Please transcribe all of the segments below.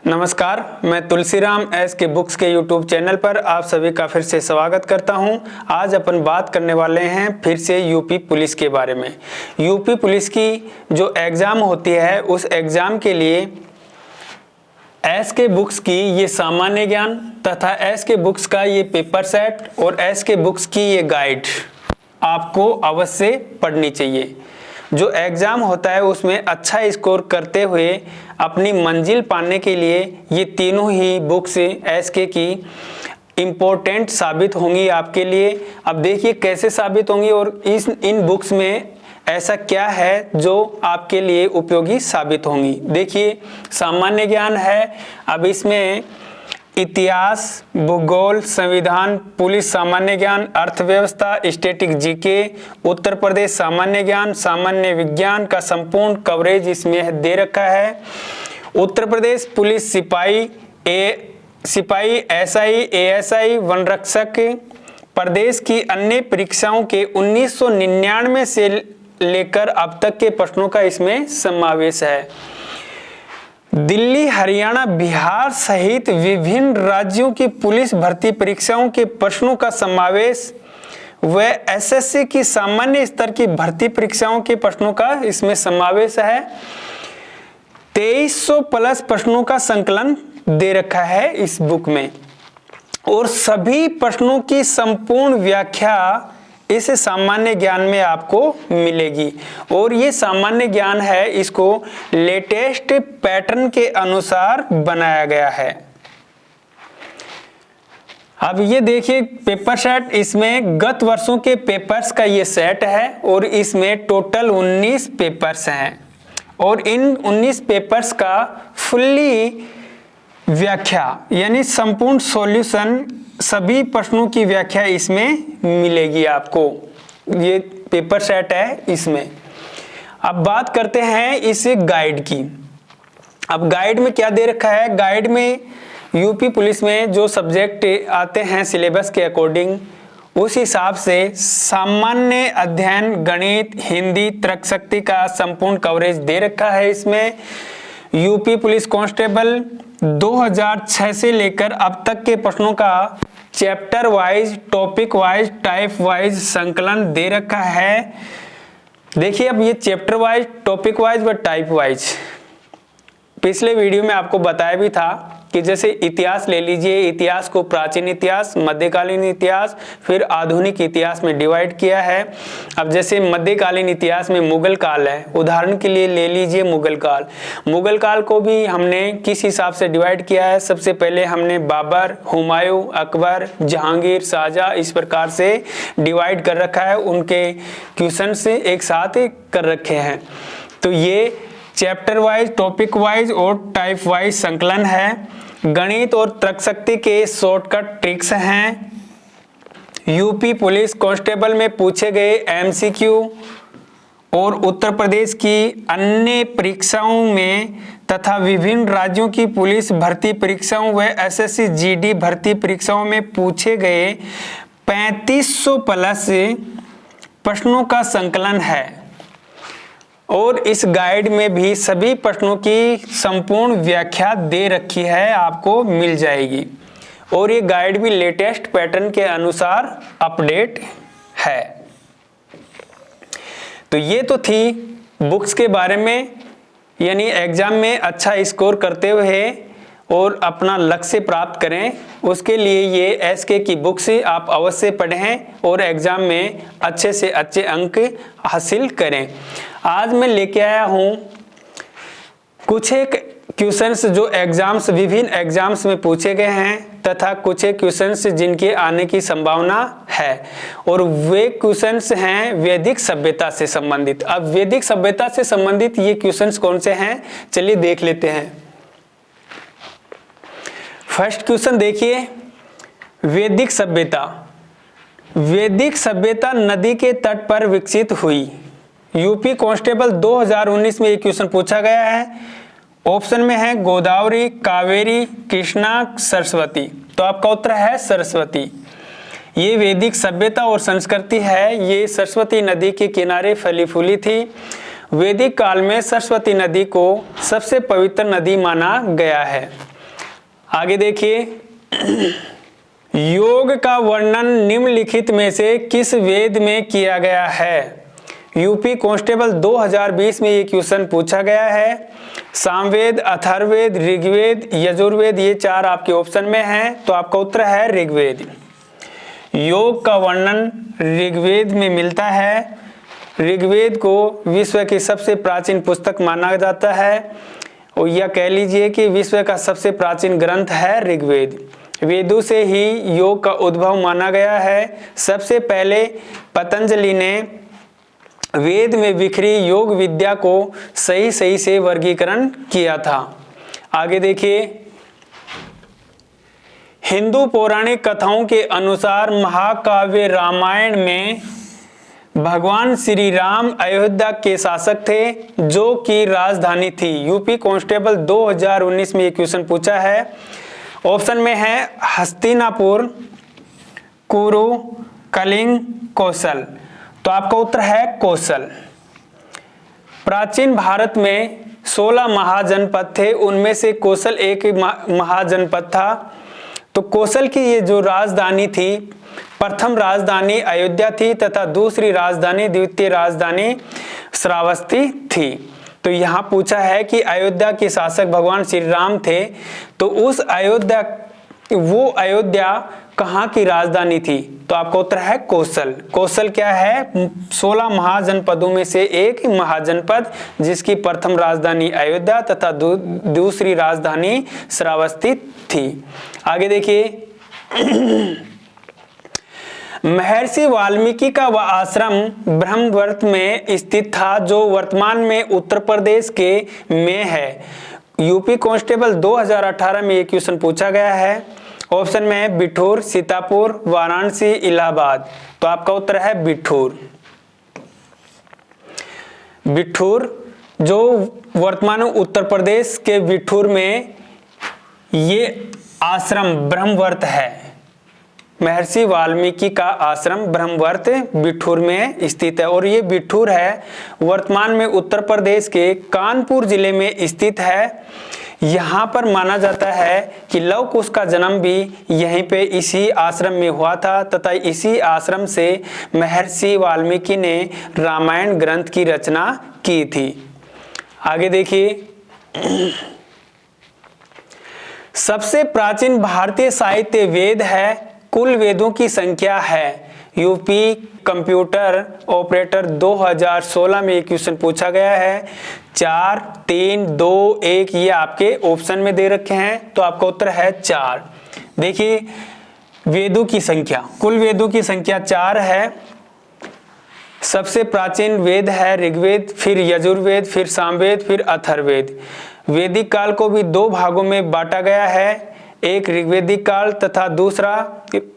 नमस्कार, मैं तुलसीराम एस के बुक्स के यूट्यूब चैनल पर आप सभी का फिर से स्वागत करता हूं। आज अपन बात करने वाले हैं फिर से यूपी पुलिस के बारे में। यूपी पुलिस की जो एग्ज़ाम होती है उस एग्ज़ाम के लिए एस के बुक्स की ये सामान्य ज्ञान तथा एस के बुक्स का ये पेपर सेट और एस के बुक्स की ये गाइड आपको अवश्य पढ़नी चाहिए। जो एग्ज़ाम होता है उसमें अच्छा स्कोर करते हुए अपनी मंजिल पाने के लिए ये तीनों ही बुक्स एसके की इम्पोर्टेंट साबित होंगी आपके लिए। अब देखिए कैसे साबित होंगी और इन बुक्स में ऐसा क्या है जो आपके लिए उपयोगी साबित होंगी। देखिए, सामान्य ज्ञान है, अब इसमें इतिहास, भूगोल, संविधान, पुलिस सामान्य ज्ञान, अर्थव्यवस्था, स्टैटिक जीके, उत्तर प्रदेश सामान्य ज्ञान, सामान्य विज्ञान का संपूर्ण कवरेज इसमें दे रखा है। उत्तर प्रदेश पुलिस सिपाही, एसआई, एएसआई, वन रक्षक, प्रदेश की अन्य परीक्षाओं के 1999 से लेकर अब तक के प्रश्नों का इसमें समावेश है। दिल्ली, हरियाणा, बिहार सहित विभिन्न राज्यों की पुलिस भर्ती परीक्षाओं के प्रश्नों का समावेश व एसएससी की सामान्य स्तर की भर्ती परीक्षाओं के प्रश्नों का इसमें समावेश है। 2300 प्लस प्रश्नों का संकलन दे रखा है इस बुक में और सभी प्रश्नों की संपूर्ण व्याख्या इस सामान्य ज्ञान में आपको मिलेगी। और ये सामान्य ज्ञान है, इसको लेटेस्ट पैटर्न के अनुसार बनाया गया है। अब ये देखिए पेपर सेट, इसमें गत वर्षों के पेपर्स का ये सेट है और इसमें टोटल 19 पेपर्स हैं और इन 19 पेपर्स का फुल्ली व्याख्या यानी संपूर्ण सॉल्यूशन, सभी प्रश्नों की व्याख्या इसमें मिलेगी आपको। ये पेपर सेट है इसमें। अब बात करते हैं इस गाइड की। अब गाइड में क्या दे रखा है? गाइड में यूपी पुलिस में जो सब्जेक्ट आते हैं सिलेबस के अकॉर्डिंग, उस हिसाब से सामान्य अध्ययन, गणित, हिंदी, तर्क शक्ति का संपूर्ण कवरेज दे रखा है इसमें। यूपी पुलिस कांस्टेबल 2006 से लेकर अब तक के प्रश्नों का chapter wise, topic wise, type wise संकलन दे रखा है। देखिए, अब ये चैप्टर वाइज, टॉपिक वाइज व टाइप वाइज पिछले वीडियो में आपको बताया भी था कि जैसे इतिहास ले लीजिए, इतिहास को प्राचीन इतिहास, मध्यकालीन इतिहास, फिर आधुनिक इतिहास में डिवाइड किया है। अब जैसे मध्यकालीन इतिहास में मुगल काल है, उदाहरण के लिए ले लीजिए मुगल काल। मुगल काल को भी हमने किस हिसाब से डिवाइड किया है? सबसे पहले हमने बाबर, हुमायूं, अकबर, जहांगीर, शाहजहां, इस प्रकार से डिवाइड कर रखा है। उनके क्वेश्चन से एक साथ कर रखे हैं। तो ये चैप्टर वाइज, टॉपिक वाइज और टाइप वाइज संकलन है। गणित और तर्क शक्ति के शॉर्टकट ट्रिक्स हैं। यूपी पुलिस कांस्टेबल में पूछे गए एमसीक्यू और उत्तर प्रदेश की अन्य परीक्षाओं में तथा विभिन्न राज्यों की पुलिस भर्ती परीक्षाओं व एसएससी जीडी भर्ती परीक्षाओं में पूछे गए 3500 प्लस प्रश्नों का संकलन है। और इस गाइड में भी सभी प्रश्नों की संपूर्ण व्याख्या दे रखी है, आपको मिल जाएगी। और ये गाइड भी लेटेस्ट पैटर्न के अनुसार अपडेट है। तो ये तो थी बुक्स के बारे में, यानी एग्जाम में अच्छा स्कोर करते हुए और अपना लक्ष्य प्राप्त करें, उसके लिए ये एसके की बुक्स आप अवश्य पढ़ें और एग्जाम में अच्छे से अच्छे अंक हासिल करें। आज मैं लेके आया हूँ कुछ एक क्वेश्चंस जो एग्जाम्स, विभिन्न एग्जाम्स में पूछे गए हैं तथा कुछ एक क्वेश्चंस जिनके आने की संभावना है और वे क्वेश्चंस हैं वैदिक सभ्यता से संबंधित। अब वैदिक सभ्यता से संबंधित ये क्वेश्चंस कौन से हैं, चलिए देख लेते हैं। फर्स्ट क्वेश्चन देखिए, वैदिक सभ्यता। वैदिक सभ्यता नदी के तट पर विकसित हुई। यूपी कांस्टेबल 2019 में ये क्वेश्चन पूछा गया है। ऑप्शन में है गोदावरी, कावेरी, कृष्णा, सरस्वती। तो आपका उत्तर है सरस्वती। ये वैदिक सभ्यता और संस्कृति है, ये सरस्वती नदी के किनारे फली फूली थी। वैदिक काल में सरस्वती नदी को सबसे पवित्र नदी माना गया है। आगे देखिए, योग का वर्णन निम्नलिखित में से किस वेद में किया गया है? यूपी कांस्टेबल 2020 में ये क्वेश्चन पूछा गया है। सामवेद, अथर्ववेद, ऋग्वेद, यजुर्वेद, ये चार आपके ऑप्शन में हैं, तो आपका उत्तर है ऋग्वेद। योग का वर्णन ऋग्वेद में मिलता है। ऋग्वेद को विश्व की सबसे प्राचीन पुस्तक माना जाता है, और यह कह लीजिए कि विश्व का सबसे प्राचीन ग्रंथ है ऋग्वेद। वेदों से ही योग का उद्भव माना गया है। सबसे पहले पतंजलि ने वेद में बिखरी योग विद्या को सही सही से वर्गीकरण किया था। आगे देखिए, हिंदू पौराणिक कथाओं के अनुसार महाकाव्य रामायण में भगवान श्री राम अयोध्या के शासक थे, जो कि राजधानी थी। यूपी कांस्टेबल 2019 में ये क्वेश्चन पूछा है। ऑप्शन में है हस्तिनापुर, कुरु, कलिंग, कौशल, तो आपका उत्तर है कौशल। प्राचीन भारत में 16 महाजनपद थे, उनमें से कौशल एक महाजनपद था। तो कौशल की ये जो राजधानी थी, प्रथम राजधानी अयोध्या थी तथा दूसरी राजधानी, द्वितीय राजधानी श्रावस्ती थी। तो यहाँ पूछा है कि अयोध्या के शासक भगवान श्री राम थे, तो उस अयोध्या, वो अयोध्या कहाँ की राजधानी थी? तो आपका उत्तर है कौशल। कौशल क्या है? 16 महाजनपदों में से एक महाजनपद, जिसकी प्रथम राजधानी अयोध्या तथा दूसरी राजधानी श्रावस्ती थी। आगे देखिए, महर्षि वाल्मीकि का वह आश्रम ब्रह्मवर्त में स्थित था, जो वर्तमान में उत्तर प्रदेश के में है। यूपी कांस्टेबल 2018 में ये क्वेश्चन पूछा गया है। ऑप्शन में है बिठूर, सीतापुर, वाराणसी, इलाहाबाद, तो आपका उत्तर है बिठूर। बिठूर जो वर्तमान उत्तर प्रदेश के बिठूर में ये आश्रम ब्रह्मवर्त है। महर्षि वाल्मीकि का आश्रम ब्रह्मवर्त बिठूर में स्थित है, और ये बिठूर है वर्तमान में उत्तर प्रदेश के कानपुर जिले में स्थित है। यहाँ पर माना जाता है कि लव कुश का जन्म भी यहीं पे इसी आश्रम में हुआ था, तथा इसी आश्रम से महर्षि वाल्मीकि ने रामायण ग्रंथ की रचना की थी। आगे देखिए, सबसे प्राचीन भारतीय साहित्य वेद है। कुल वेदों की संख्या है। यूपी कंप्यूटर ऑपरेटर 2016 में एक क्वेश्चन पूछा गया है। 4, 3, 2, 1 ये आपके ऑप्शन में दे रखे हैं, तो आपका उत्तर है 4। देखिए, वेदों की संख्या, कुल वेदों की संख्या 4 है। सबसे प्राचीन वेद है ऋग्वेद, फिर यजुर्वेद, फिर सामवेद, फिर अथर्ववेद। वैदिक काल को भी 2 भागों में बांटा गया है, एक ऋग्वेदिक काल तथा दूसरा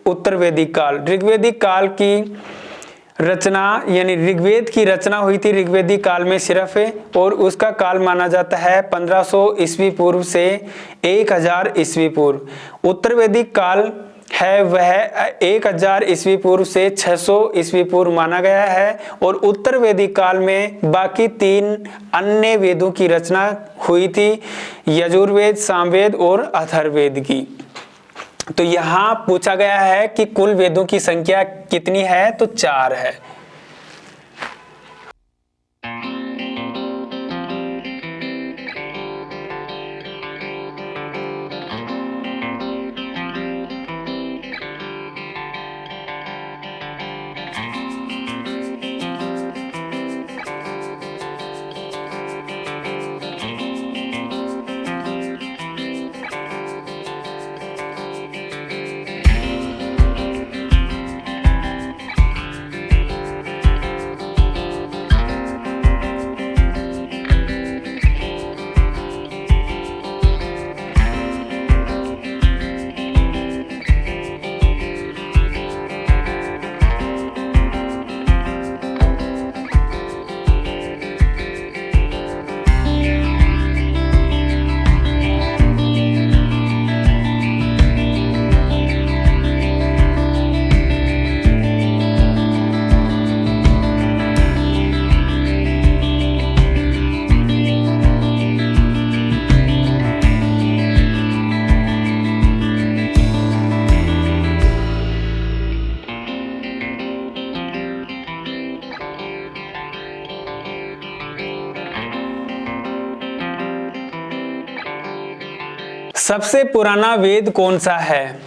उत्तर वैदिक काल। ऋग्वेदिक काल की रचना यानी ऋग्वेद की रचना हुई थी ऋग्वेदिक काल में सिर्फ, और उसका काल माना जाता है 1500 ईस्वी पूर्व से 1000 ईस्वी पूर्व। उत्तर वैदिक काल है वह 1000 ईस्वी पूर्व से 600 ईस्वी पूर्व माना गया है, और उत्तर वैदिक काल में बाकी 3 अन्य वेदों की रचना हुई थी, यजुर्वेद, सामवेद और अथर्ववेद की। तो यहाँ पूछा गया है कि कुल वेदों की संख्या कितनी है, तो 4 है। सबसे पुराना वेद कौन सा है?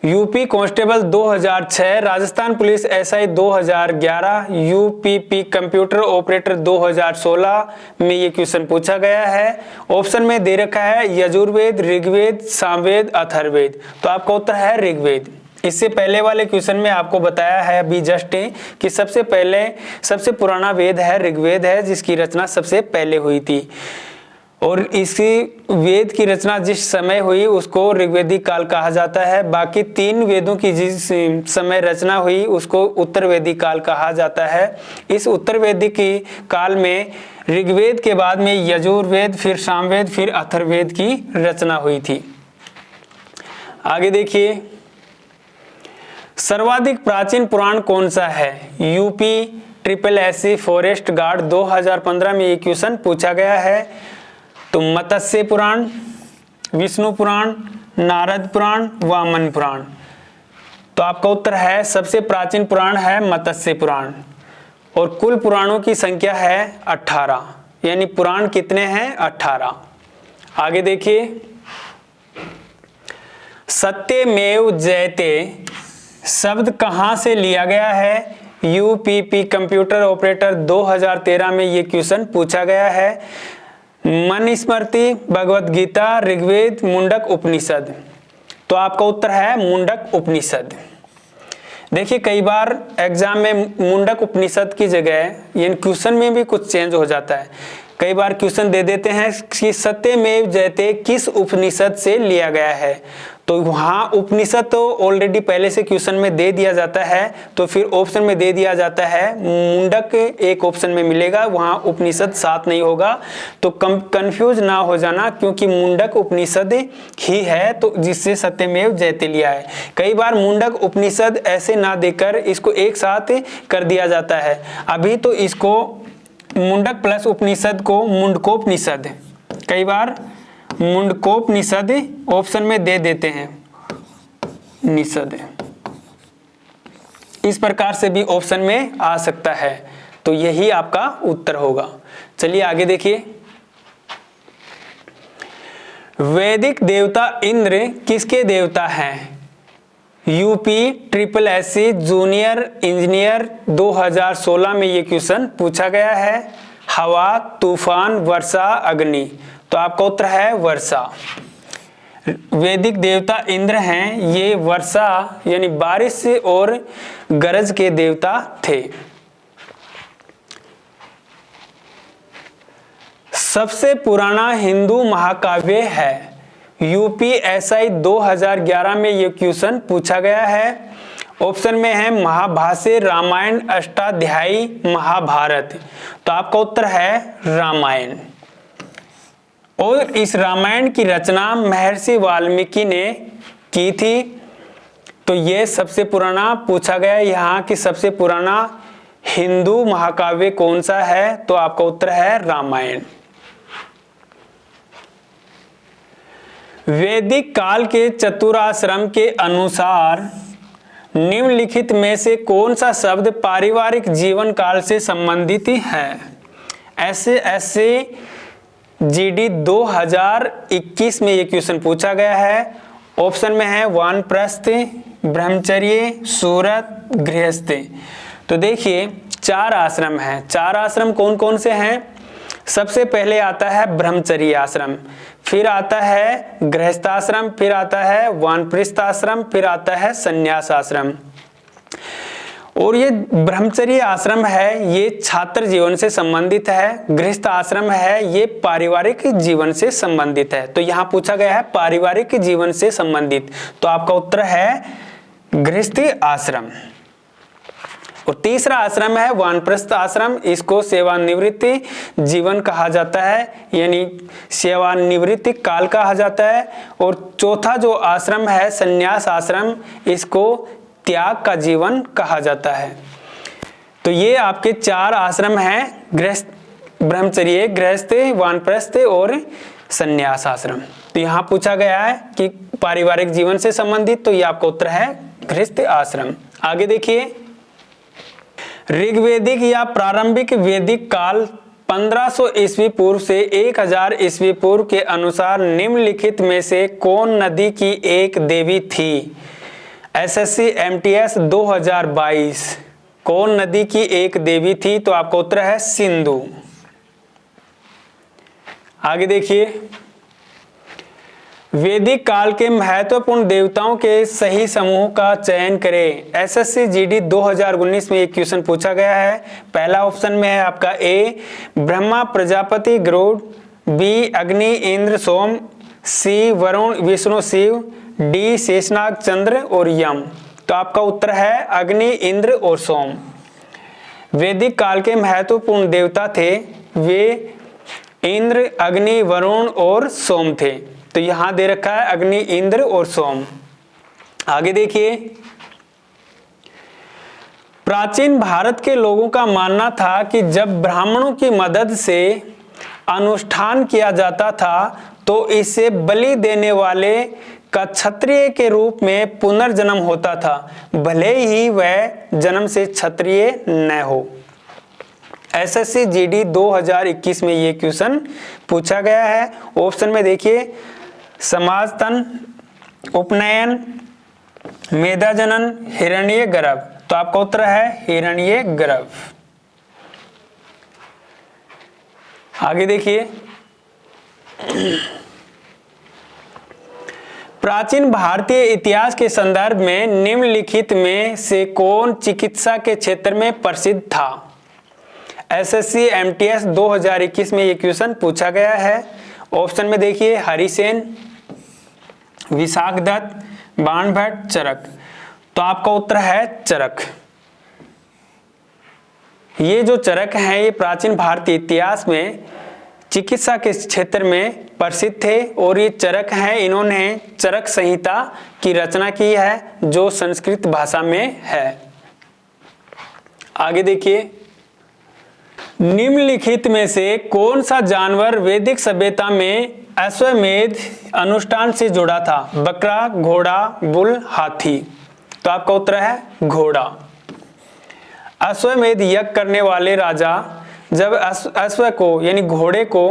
UP constable 2006, Rajasthan police SI 2011, UPP computer operator 2016 में ये क्वेश्चन पूछा गया है। ऑप्शन में दे रखा है यजुर्वेद, ऋग्वेद, सामवेद, अथर्ववेद। तो आपका उत्तर है ऋग्वेद। इससे पहले वाले क्वेश्चन में आपको बताया है अभी जस्ट कि सबसे पुराना वेद है ऋग्वेद है, जिसकी रचना सबसे पहले हुई थी। और इसी वेद की रचना जिस समय हुई उसको ऋग्वेदिक काल कहा जाता है। बाकी 3 वेदों की जिस समय रचना हुई उसको उत्तरवेदिक काल कहा जाता है। इस उत्तरवेदिक काल में ऋग्वेद के बाद में यजुर्वेद, फिर सामवेद, फिर अथर्ववेद की रचना हुई थी। आगे देखिए, सर्वाधिक प्राचीन पुराण कौन सा है? यूपी SSC फॉरेस्ट गार्ड 2015 में ये क्वेश्चन पूछा गया है। तो मत्स्य पुराण, विष्णु पुराण, नारद पुराण, वामन पुराण। तो आपका उत्तर है सबसे प्राचीन पुराण है मत्स्य पुराण। और कुल पुराणों की संख्या है 18, यानी पुराण कितने हैं? 18। आगे देखिए, सत्यमेव जयते शब्द कहां से लिया गया है? यूपीपी कंप्यूटर ऑपरेटर 2013 में ये क्वेश्चन पूछा गया है। मनुस्मृति, भगवत गीता, ऋग्वेद, मुंडक उपनिषद। तो आपका उत्तर है मुंडक उपनिषद। देखिए कई बार एग्जाम में मुंडक उपनिषद की जगह यानी क्वेश्चन में भी कुछ चेंज हो जाता है। कई बार क्वेश्चन दे देते हैं कि सत्यमेव जयते किस उपनिषद से लिया गया है। तो वहाँ उपनिषद तो ऑलरेडी पहले से क्वेश्चन में दे दिया जाता है, तो फिर ऑप्शन में दे दिया जाता है मुंडक एक ऑप्शन में मिलेगा, वहाँ उपनिषद साथ नहीं होगा। तो कंफ्यूज ना हो जाना, क्योंकि मुंडक उपनिषद ही है तो जिससे सत्यमेव जयते लिया है। कई बार मुंडक उपनिषद ऐसे ना देकर इसको एक साथ कर दिया जाता है। अभी तो इसको मुंडक प्लस उपनिषद को मुंडकोपनिषद, कई बार मुंडकोपनिषद ऑप्शन में दे देते हैं निषद, इस प्रकार से भी ऑप्शन में आ सकता है। तो यही आपका उत्तर होगा। चलिए आगे देखिए, वैदिक देवता इंद्र किसके देवता हैं? यूपी SSC जूनियर इंजीनियर 2016 में ये क्वेश्चन पूछा गया है। हवा, तूफान, वर्षा, अग्नि। तो आपका उत्तर है वर्षा। वैदिक देवता इंद्र हैं, ये वर्षा यानी बारिश और गरज के देवता थे। सबसे पुराना हिंदू महाकाव्य है? UPSI 2011 में ये क्वेश्चन पूछा गया है। ऑप्शन में है महाभाष्य, रामायण, अष्टाध्यायी, महाभारत। तो आपका उत्तर है रामायण। और इस रामायण की रचना महर्षि वाल्मीकि ने की थी। तो ये सबसे पुराना पूछा गया यहाँ कि सबसे पुराना हिंदू महाकाव्य कौन सा है? तो आपका उत्तर है रामायण। वैदिक काल के चतुराश्रम के अनुसार निम्नलिखित में से कौन सा शब्द पारिवारिक जीवन काल से संबंधित है? SSC GD 2021 में ये क्वेश्चन पूछा गया है। ऑप्शन में है वानप्रस्थ, ब्रह्मचर्य, सूरत, गृहस्थ। तो देखिए 4 आश्रम हैं। 4 आश्रम कौन कौन से हैं? सबसे पहले आता है ब्रह्मचर्य आश्रम, फिर आता है गृहस्थाश्रम, फिर आता है वानप्रस्थ आश्रम, फिर आता है संन्यास आश्रम। और ये ब्रह्मचर्य आश्रम है ये छात्र जीवन से संबंधित है, गृहस्थ आश्रम है ये पारिवारिक जीवन से संबंधित है। तो यहाँ पूछा गया है पारिवारिक जीवन से संबंधित, तो आपका उत्तर है गृहस्थ आश्रम। और तीसरा आश्रम है वानप्रस्थ आश्रम, इसको सेवानिवृत्ति जीवन कहा जाता है, यानी सेवानिवृत्ति काल कहा जाता है। और चौथा जो आश्रम है संन्यास आश्रम, इसको त्याग का जीवन कहा जाता है। तो ये आपके 4 आश्रम हैं, गृहस्थ, ब्रह्मचर्य, गृहस्थ, वानप्रस्थ और संन्यास आश्रम। तो यहाँ पूछा गया है कि पारिवारिक जीवन से संबंधित, तो ये आपका उत्तर है गृहस्थ आश्रम। आगे देखिए, ऋग्वेदिक या प्रारंभिक वैदिक काल 1500 ईस्वी पूर्व से 1000 ईस्वी पूर्व के अनुसार निम्नलिखित में से कौन नदी की एक देवी थी? एसएससी एमटीएस 2022 कौन नदी की एक देवी थी? तो आपका उत्तर है सिंधु। आगे देखिए, वैदिक काल के महत्वपूर्ण देवताओं के सही समूह का चयन करें। एसएससी जीडी 2019 में एक क्वेश्चन पूछा गया है। पहला ऑप्शन में है आपका ए ब्रह्मा प्रजापति गरुड़, बी अग्नि इंद्र सोम, सी वरुण विष्णु शिव, डी शेषनाग चंद्र और यम। तो आपका उत्तर है अग्नि इंद्र और सोम। वैदिक काल के महत्वपूर्ण देवता थे वे इंद्र, अग्नि, वरुण और सोम थे। तो यहां दे रखा है अग्नि, इंद्र और सोम। आगे देखिए, प्राचीन भारत के लोगों का मानना था कि जब ब्राह्मणों की मदद से अनुष्ठान किया जाता था तो इसे बलि देने वाले का क्षत्रिय के रूप में पुनर्जन्म होता था, भले ही वह जन्म से क्षत्रिय न हो। एसएससी जीडी 2021 में ये क्वेश्चन पूछा गया है। ऑप्शन में देखिए समाजतन, उपनयन, मेधा जनन, हिरण्य गर्भ। तो आपका उत्तर है हिरण्य गर्भ। आगे देखिए, प्राचीन भारतीय इतिहास के संदर्भ में निम्नलिखित में से कौन चिकित्सा के क्षेत्र में प्रसिद्ध था? एसएससी एमटीएस 2021 में ये क्वेश्चन पूछा गया है। ऑप्शन में देखिए हरिसेन, विशाखदत्त, बाणभट्ट, चरक। तो आपका उत्तर है चरक। ये जो चरक हैं ये प्राचीन भारतीय इतिहास में चिकित्सा के क्षेत्र में प्रसिद्ध थे और ये चरक हैं, इन्होंने चरक संहिता की रचना की है जो संस्कृत भाषा में है। आगे देखिए, निम्नलिखित में से कौन सा जानवर वैदिक सभ्यता में अश्वमेध अनुष्ठान से जुड़ा था? बकरा, घोड़ा, बुल, हाथी। तो आपका उत्तर है घोड़ा। अश्वमेध यज्ञ करने वाले राजा जब अश्व को यानी घोड़े को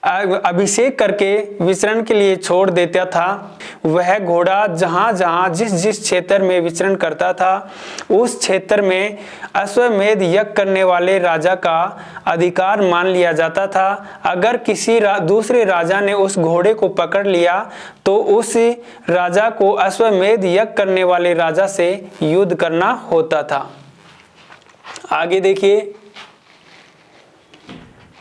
अभिषेक करके विचरण के लिए छोड़ देता था, वह घोड़ा जहां जहां जिस जिस क्षेत्र में विचरण करता था उस क्षेत्र में अश्वमेध यज्ञ करने वाले राजा का अधिकार मान लिया जाता था। अगर किसी दूसरे राजा ने उस घोड़े को पकड़ लिया तो उस राजा को अश्वमेध यज्ञ करने वाले राजा से युद्ध करना होता था। आगे देखिए,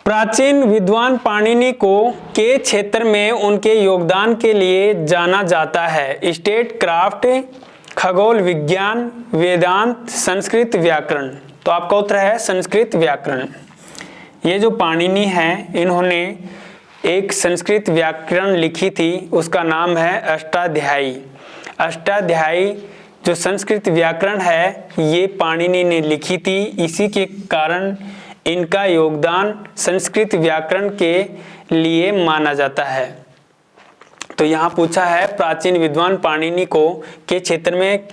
प्राचीन विद्वान पाणिनि को के क्षेत्र में उनके योगदान के लिए जाना जाता है? स्टेट क्राफ्ट, खगोल विज्ञान, वेदांत, संस्कृत व्याकरण। तो आपका उत्तर है संस्कृत व्याकरण। ये जो पाणिनि हैं इन्होंने एक संस्कृत व्याकरण लिखी थी, उसका नाम है अष्टाध्यायी। अष्टाध्यायी जो संस्कृत व्याकरण है ये पाणिनि ने लिखी थी, इसी के कारण इनका योगदान संस्कृत व्याकरण के लिए माना जाता है। तो यहाँ पूछा है प्राचीन विद्वान पाणिनि को के क्षेत्र में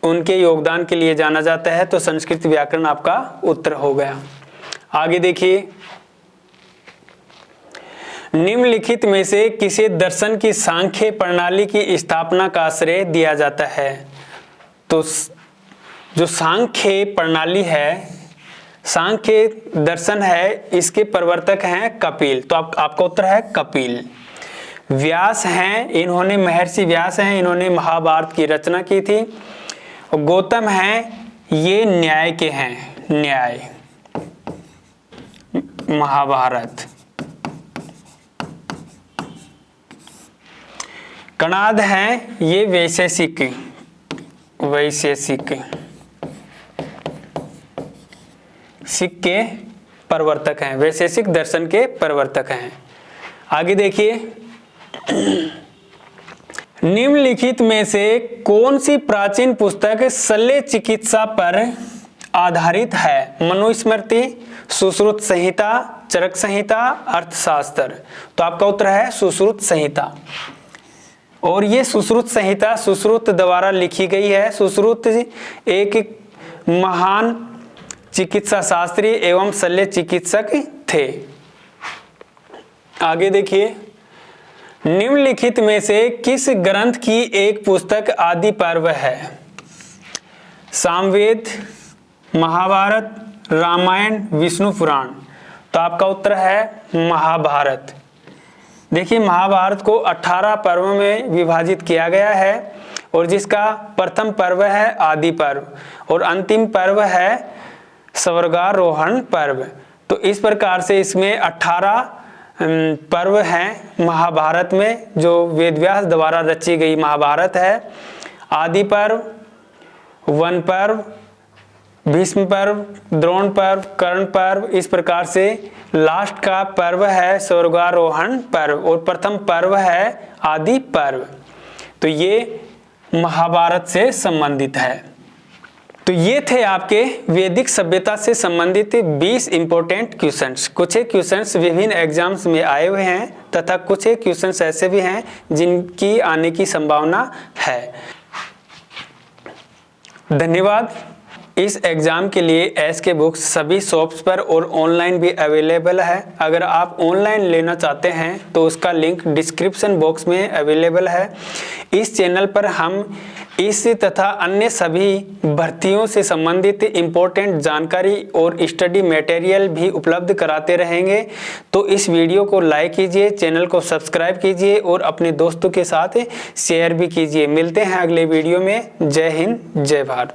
उनके योगदान के लिए जाना जाता है, तो संस्कृत व्याकरण आपका उत्तर हो गया। आगे देखिए, निम्नलिखित में से किसे दर्शन की सांख्य प्रणाली की स्थापना का श्रेय दिया जाता है? तो जो सांख्य प्रणाली है, सांख्य दर्शन है, इसके प्रवर्तक हैं कपिल। तो आपका उत्तर है कपिल। व्यास हैं, इन्होंने महर्षि व्यास हैं, इन्होंने महाभारत की रचना की थी। और गौतम हैं, ये न्याय के हैं, न्याय महाभारत। कणाद हैं, ये वैशेषिक सिख के प्रवर्तक हैं, वैशेषिक दर्शन के प्रवर्तक हैं। आगे देखिए, निम्नलिखित में से कौन सी प्राचीन पुस्तक शल्य चिकित्सा पर आधारित है? मनुस्मृति, सुश्रुत संहिता, चरक संहिता, अर्थशास्त्र। तो आपका उत्तर है सुश्रुत संहिता। और ये सुश्रुत संहिता सुश्रुत द्वारा लिखी गई है। सुश्रुत एक महान चिकित्सा शास्त्री एवं शल्य चिकित्सक थे। आगे देखिए, निम्नलिखित में से किस ग्रंथ की एक पुस्तक आदि पर्व है? सामवेद, महाभारत, रामायण, विष्णु पुराण। तो आपका उत्तर है महाभारत। देखिए, महाभारत को 18 पर्व में विभाजित किया गया है और जिसका प्रथम पर्व है आदि पर्व और अंतिम पर्व है स्वर्गारोहण पर्व। तो इस प्रकार से इसमें 18 पर्व हैं महाभारत में, जो वेदव्यास द्वारा रची गई महाभारत है। आदि पर्व, वन पर्व, भीष्म पर्व, द्रोण पर्व, कर्ण पर्व, इस प्रकार से लास्ट का पर्व है स्वर्गारोहण पर्व और प्रथम पर्व है आदि पर्व। तो ये महाभारत से संबंधित है। तो ये थे आपके वैदिक सभ्यता से संबंधित 20 इंपॉर्टेंट क्वेश्चंस। कुछ एक क्वेश्चंस विभिन्न एग्जाम्स में आए हुए हैं तथा कुछ एक क्वेश्चंस ऐसे भी हैं जिनकी आने की संभावना है। धन्यवाद। इस एग्ज़ाम के लिए एसके बुक्स सभी शॉप्स पर और ऑनलाइन भी अवेलेबल है। अगर आप ऑनलाइन लेना चाहते हैं तो उसका लिंक डिस्क्रिप्शन बॉक्स में अवेलेबल है। इस चैनल पर हम इस तथा अन्य सभी भर्तियों से संबंधित इम्पोर्टेंट जानकारी और स्टडी मटेरियल भी उपलब्ध कराते रहेंगे। तो इस वीडियो को लाइक कीजिए, चैनल को सब्सक्राइब कीजिए और अपने दोस्तों के साथ शेयर भी कीजिए। मिलते हैं अगले वीडियो में। जय हिंद, जय भारत।